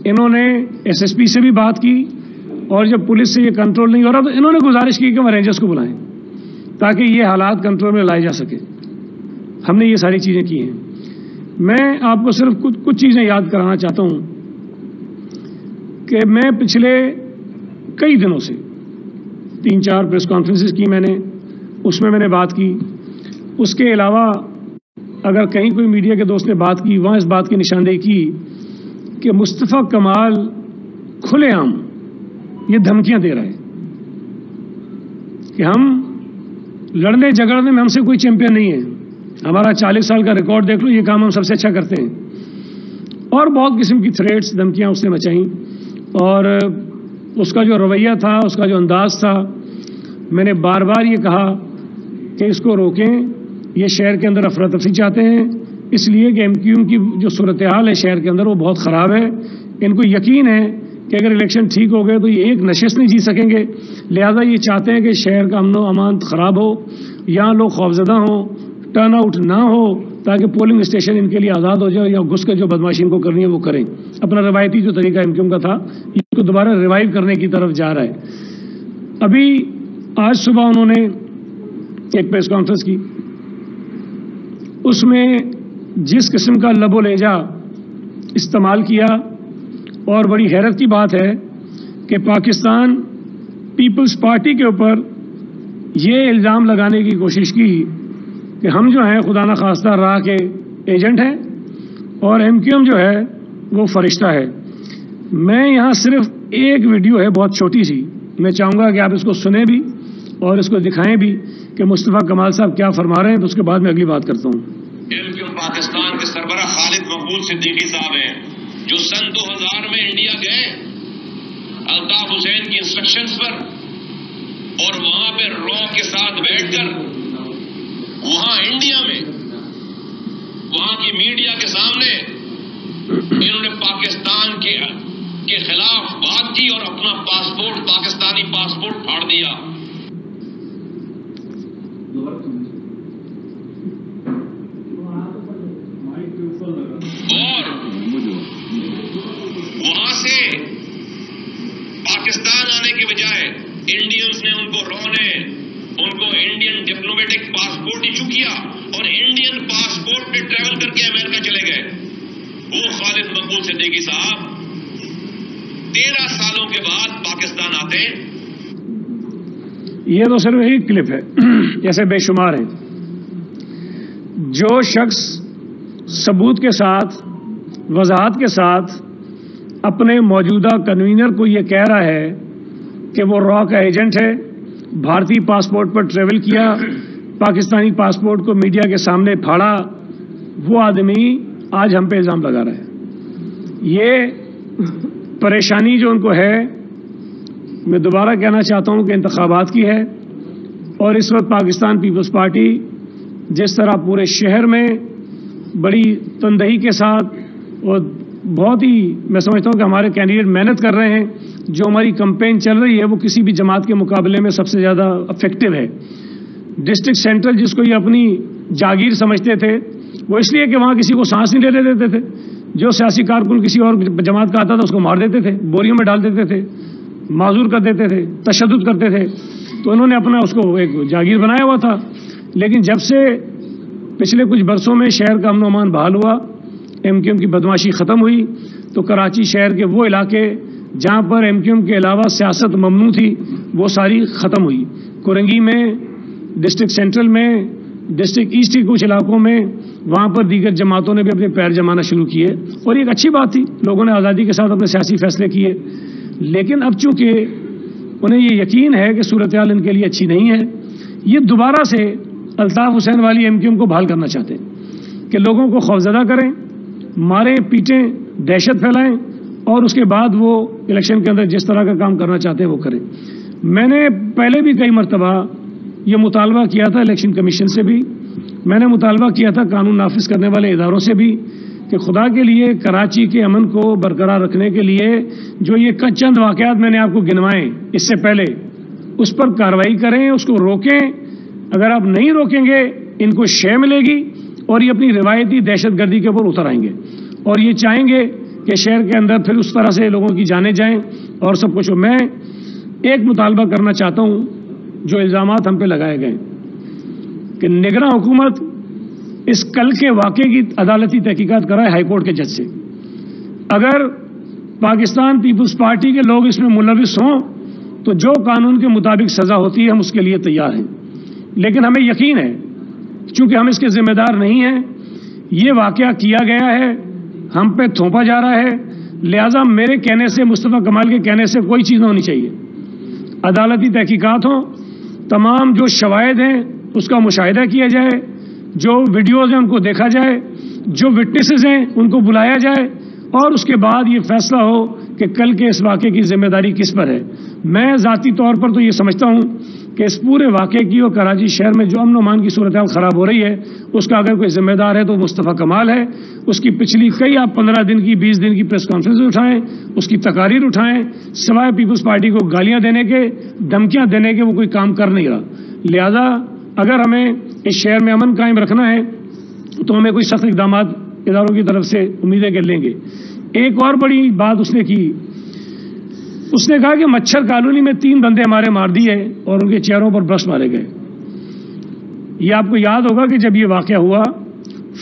انہوں نے SSP سے بھی بات کی اور جب پولیس سے یہ کنٹرول نہیں ہو رہا تو انہوں نے گزارش کی کہ وہ رینجرز کو بلائیں تاکہ یہ حالات کنٹرول میں لائے جا سکے. ہم نے یہ ساری چیزیں کی ہیں. میں آپ کو صرف کچھ چیزیں یاد کرانا چاہتا ہوں کہ میں پچھلے کئی دنوں سے 3-4 پریس کانفرنسز کی میں نے، اس میں نے بات کی. اس کے علاوہ اگر کہیں کوئی میڈیا کے دوست نے بات کی وہاں اس بات کی نشاندہی کی کہ مصطفیٰ کمال کھلے عام یہ دھمکیاں دے رہا ہے کہ ہم لڑنے جھگڑنے میں ہم سے کوئی چیمپئن نہیں ہے، ہمارا 40 سال کا ریکارڈ دیکھ لو، یہ کام ہم سب سے اچھا کرتے ہیں. اور بہت قسم کی تھریٹس دھمکیاں اس نے مچائیں. اور اس کا جو رویہ تھا، اس کا جو انداز تھا، میں نے بار بار یہ کہا کہ اس کو روکیں. یہ شہر کے اندر افراتفری چاہتے ہیں اس لیے کہ MQM کی جو صورتحال ہے شہر کے اندر وہ بہت خراب ہے. ان کو یقین ہے کہ اگر الیکشن ٹھیک ہو گئے تو یہ ایک نشست نہیں جی سکیں گے، لہذا یہ چاہتے ہیں کہ شہر کا امن و امان خراب ہو، یہاں لوگ خوفزدہ ہوں، ٹرن آؤٹ نہ ہو تاکہ پولنگ اسٹیشن ان کے لیے آزاد ہو جائے، یا گھس کے جو بدماشی ان کو کرنی ہے وہ کریں. اپنا روایتی جو طریقہ MQM کا تھا اس کو دوبارہ ریوائیو کرنے کی طرف جا رہا ہے. ابھی آج صبح انہوں نے ایک پریس کانفرنس کی، اس میں جس قسم کا لب و لہجہ استعمال کیا، اور بڑی حیرت کی بات ہے کہ پاکستان پیپلز پارٹی کے اوپر یہ الزام لگانے کی کوشش کی کہ ہم جو ہیں خدا نخواستہ راہ کے ایجنٹ ہیں اور MQM جو ہے وہ فرشتہ ہے. میں یہاں صرف ایک ویڈیو ہے بہت چھوٹی سی، میں چاہوں گا کہ آپ اس کو سنیں بھی اور اس کو دکھائیں بھی کہ مصطفیٰ کمال صاحب کیا فرما رہے ہیں، تو اس کے بعد میں اگلی بات کرتا ہوں. MQM پاکستان کے سربراہ خالد مقبول صدیقی صاحب ہیں جو سن 2000 میں انڈیا گئے الطاف حسین کی انسٹرکشنز پر، اور وہاں پہ رو کے ساتھ بیٹھ کر وہاں انڈیا میں وہاں کی میڈیا کے سامنے انہوں نے پاکستان کے خلاف بات کی اور اپنا پاسپورٹ، پاکستانی پاسپورٹ پھاڑ دیا. اور وہاں سے پاکستان آنے کے بجائے انڈینز نے ان کو انڈین ڈپلومیٹک پاسپورٹ ایشو کیا اور انڈین پاسپورٹ پہ ٹریول کر کے امریکہ چلے گئے. وہ خالد مقبول صدیقی صاحب 13 سالوں کے بعد پاکستان آتے ہیں. یہ تو صرف ایک کلپ ہے، ایسے بے شمار ہیں. جو شخص ثبوت کے ساتھ، وضاحت کے ساتھ اپنے موجودہ کنوینر کو یہ کہہ رہا ہے کہ وہ را کا ایجنٹ ہے، بھارتی پاسپورٹ پر ٹریول کیا، پاکستانی پاسپورٹ کو میڈیا کے سامنے پھاڑا، وہ آدمی آج ہم پہ الزام لگا رہا ہے. یہ پریشانی جو ان کو ہے، میں دوبارہ کہنا چاہتا ہوں کہ انتخابات کی ہے، اور اس وقت پاکستان پیپلز پارٹی جس طرح پورے شہر میں بڑی تندہی کے ساتھ اور بہت ہی میں سمجھتا ہوں کہ ہمارے کینڈیڈیٹ محنت کر رہے ہیں، جو ہماری کمپین چل رہی ہے وہ کسی بھی جماعت کے مقابلے میں سب سے زیادہ افیکٹو ہے. ڈسٹرکٹ سینٹرل جس کو یہ اپنی جاگیر سمجھتے تھے، وہ اس لیے کہ وہاں کسی کو سانس نہیں لینے دیتے تھے. جو سیاسی کارکن کسی اور جماعت کا آتا تھا اس کو مار دیتے تھے، بوریوں میں ڈال دیتے تھے، معذور کر دیتے تھے، تشدد کرتے تھے. تو انہوں نے اپنا اس کو ایک جاگیر بنایا ہوا تھا. لیکن جب سے پچھلے کچھ برسوں میں شہر کا امن و امان بحال ہوا، MQM کی بدماشی ختم ہوئی، تو کراچی شہر کے وہ علاقے جہاں پر MQM کے علاوہ سیاست ممنوع تھی وہ ساری ختم ہوئی. کورنگی میں، ڈسٹرکٹ سینٹرل میں، ڈسٹرکٹ ایسٹ کے کچھ علاقوں میں وہاں پر دیگر جماعتوں نے بھی اپنے پیر جمانا شروع کیے، اور یہ ایک اچھی بات تھی، لوگوں نے آزادی کے ساتھ اپنے سیاسی فیصلے کیے. لیکن اب چونکہ انہیں یہ یقین ہے کہ صورتحال ان کے لیے اچھی نہیں ہے، یہ دوبارہ سے الطاف حسین والی MQM کو بحال کرنا چاہتے ہیں کہ لوگوں کو خوفزدہ کریں، ماریں، پیٹیں، دہشت پھیلائیں، اور اس کے بعد وہ الیکشن کے اندر جس طرح کا کام کرنا چاہتے ہیں وہ کریں. میں نے پہلے بھی کئی مرتبہ یہ مطالبہ کیا تھا الیکشن کمیشن سے بھی، میں نے مطالبہ کیا تھا قانون نافذ کرنے والے اداروں سے بھی کہ خدا کے لیے کراچی کے امن کو برقرار رکھنے کے لیے جو یہ چند واقعات میں نے آپ کو گنوائے اس سے پہلے، اس پر کارروائی کریں، اس کو روکیں. اگر آپ نہیں روکیں گے ان کو شے ملے گی اور یہ اپنی روایتی دہشت گردی کے اوپر اتر آئیں گے، اور یہ چاہیں گے کہ شہر کے اندر پھر اس طرح سے لوگوں کی جانیں جائیں اور سب کچھ. میں ایک مطالبہ کرنا چاہتا ہوں جو الزامات ہم پہ لگائے گئے کہ نگراں حکومت اس کل کے واقعے کی عدالتی تحقیقات کرائے ہائی کورٹ کے جج سے. اگر پاکستان پیپلز پارٹی کے لوگ اس میں ملوث ہوں تو جو قانون کے مطابق سزا ہوتی ہے ہم اس کے لیے تیار ہیں. لیکن ہمیں یقین ہے چونکہ ہم اس کے ذمہ دار نہیں ہیں, یہ واقعہ کیا گیا ہے, ہم پہ تھوپا جا رہا ہے, لہذا میرے کہنے سے, مصطفیٰ کمال کے کہنے سے کوئی چیز نہ ہونی چاہیے. عدالتی تحقیقات ہوں, تمام جو شواہد ہیں اس کا مشاہدہ کیا جائے, جو ویڈیوز ہیں ان کو دیکھا جائے, جو وٹنسز ہیں ان کو بلایا جائے اور اس کے بعد یہ فیصلہ ہو کہ کل کے اس واقعے کی ذمہ داری کس پر ہے. میں ذاتی طور پر تو یہ سمجھتا ہوں کہ اس پورے واقعے کی اور کراچی شہر میں جو امن و امان کی صورتحال خراب ہو رہی ہے اس کا اگر کوئی ذمہ دار ہے تو مصطفیٰ کمال ہے. اس کی پچھلی کئی آپ 15 دن کی 20 دن کی پریس کانفرنس اٹھائیں, اس کی تقاریر اٹھائیں, سوائے پیپلز پارٹی کو گالیاں دینے کے, دھمکیاں دینے کے وہ کوئی کام کر نہیں رہا. لہذا اگر ہمیں اس شہر میں امن قائم رکھنا ہے تو ہمیں کوئی سخت اقدامات اداروں کی طرف سے امیدیں کر لیں گے. ایک اور بڑی بات اس نے کی, اس نے کہا کہ مچھر کالونی میں 3 بندے ہمارے مار دیے اور ان کے چہروں پر برش مارے گئے. یہ آپ کو یاد ہوگا کہ جب یہ واقعہ ہوا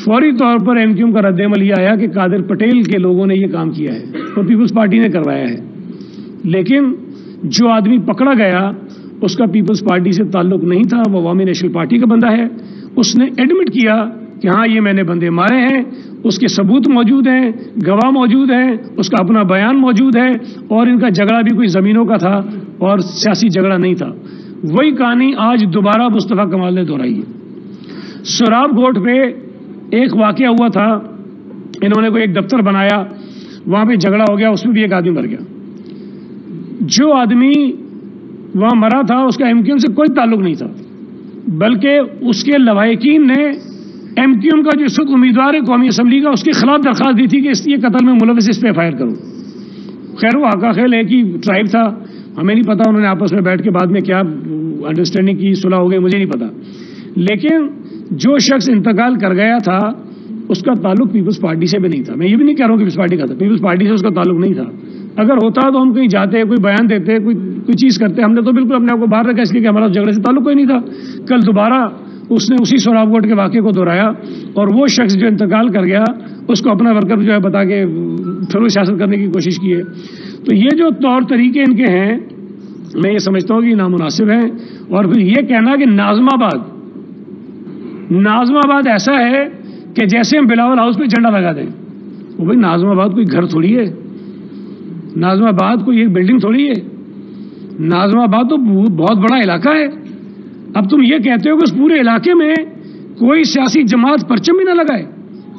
فوری طور پر ایم کیو ایم کا رد عمل یہ آیا کہ قادر پٹیل کے لوگوں نے یہ کام کیا ہے اور پیپلز پارٹی نے کروایا ہے. لیکن جو آدمی پکڑا گیا اس کا پیپلز پارٹی سے تعلق نہیں تھا, وہ عوامی نیشنل پارٹی کا بندہ ہے. اس نے ایڈمٹ کیا کہ ہاں یہ میں نے بندے مارے ہیں, اس کے ثبوت موجود ہیں, گواہ موجود ہیں, اس کا اپنا بیان موجود ہے اور ان کا جھگڑا بھی کوئی زمینوں کا تھا اور سیاسی جھگڑا نہیں تھا. وہی کہانی آج دوبارہ مصطفیٰ کمال نے دہرائی ہے. سراب گھوٹ پہ ایک واقعہ ہوا تھا, انہوں نے کوئی ایک دفتر بنایا, وہاں پہ جھگڑا ہو گیا, اس میں بھی ایک آدمی مر گیا. جو آدمی وہاں مرا تھا اس کا ایم کیو ایم سے کوئی تعلق نہیں تھا, بلکہ اس کے لواحقین نے ایم کیو ایم کا جو سخت امیدوار ہے قومی اسمبلی کا, اس کے خلاف درخواست دی تھی کہ اس لیے قتل میں ملوث اس پہ ایف آئی آر کرو. خیر وہ آقا خیل ایک ہی ٹرائب تھا, ہمیں نہیں پتا انہوں نے آپس میں بیٹھ کے بعد میں کیا انڈرسٹینڈنگ کی, صلح ہو گئی, مجھے نہیں پتا. لیکن جو شخص انتقال کر گیا تھا اس کا تعلق پیپلز پارٹی سے بھی نہیں تھا. میں یہ بھی نہیں کہہ رہا ہوں کہ پیپلز پارٹی کا تھا, پیپلز پارٹی سے اس کا تعلق نہیں تھا. اگر ہوتا تو ہم کہیں جاتے, کوئی بیان دیتے, کوئی چیز کرتے. ہم نے تو بالکل اپنے آپ کو باہر رکھا اس لیے کہ ہمارا جھگڑے سے تعلق کوئی نہیں تھا. کل دوبارہ اس نے اسی سوراب گھوٹ کے واقعے کو دہرایا اور وہ شخص جو انتقال کر گیا اس کو اپنا ورکر جو ہے بتا کے پھر وہ سیاست کرنے کی کوشش کی ہے. تو یہ جو طور طریقے ان کے ہیں میں یہ سمجھتا ہوں کہ نامناسب ہیں. اور پھر یہ کہنا کہ ناظم آباد ایسا ہے کہ جیسے ہم بلاول ہاؤس پہ جھنڈا لگا دیں. وہ بھائی ناظم آباد کوئی گھر تھوڑی ہے, ناظم آباد کوئی ایک بلڈنگ تھوڑی ہے, ناظم آباد تو بہت بڑا علاقہ ہے. اب تم یہ کہتے ہو کہ اس پورے علاقے میں کوئی سیاسی جماعت پرچم بھی نہ لگائے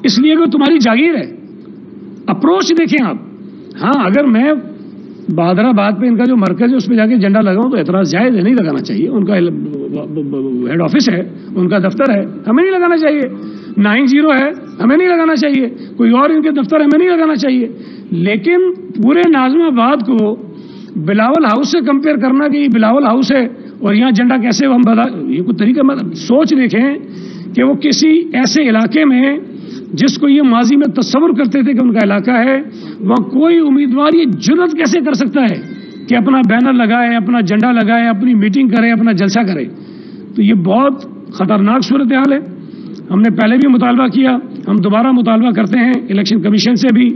اس لیے کہ تمہاری جاگیر ہے. اپروچ دیکھیں آپ. ہاں اگر میں بہادر آباد پہ ان کا جو مرکز ہے اس پہ جا کے جھنڈا لگاؤں تو اعتراض جائز ہے, نہیں لگانا چاہیے. ان کا ہیڈ آفس ہے, ان کا دفتر ہے, ہمیں نہیں لگانا چاہیے. 90 ہے, ہمیں نہیں لگانا چاہیے. کوئی اور ان کے دفتر ہمیں نہیں لگانا چاہیے. لیکن پورے ناظم آباد کو بلاول ہاؤس سے کمپیئر کرنا کہ یہ بلاول ہاؤس ہے اور یہاں جھنڈا کیسے ہم بتا, یہ کوئی طریقہ. سوچ دیکھیں کہ وہ کسی ایسے علاقے میں جس کو یہ ماضی میں تصور کرتے تھے کہ ان کا علاقہ ہے, وہاں کوئی امیدوار یہ جرات کیسے کر سکتا ہے کہ اپنا بینر لگائے, اپنا جھنڈا لگائے, اپنی میٹنگ کرے, اپنا جلسہ کرے. تو یہ بہت خطرناک صورتحال ہے. ہم نے پہلے بھی مطالبہ کیا, ہم دوبارہ مطالبہ کرتے ہیں الیکشن کمیشن سے بھی,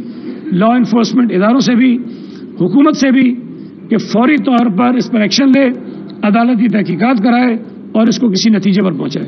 لا انفورسمنٹ اداروں سے بھی, حکومت سے بھی کہ فوری طور پر اس پر ایکشن لے, عدالتی تحقیقات کرائے اور اس کو کسی نتیجے پر پہنچائے.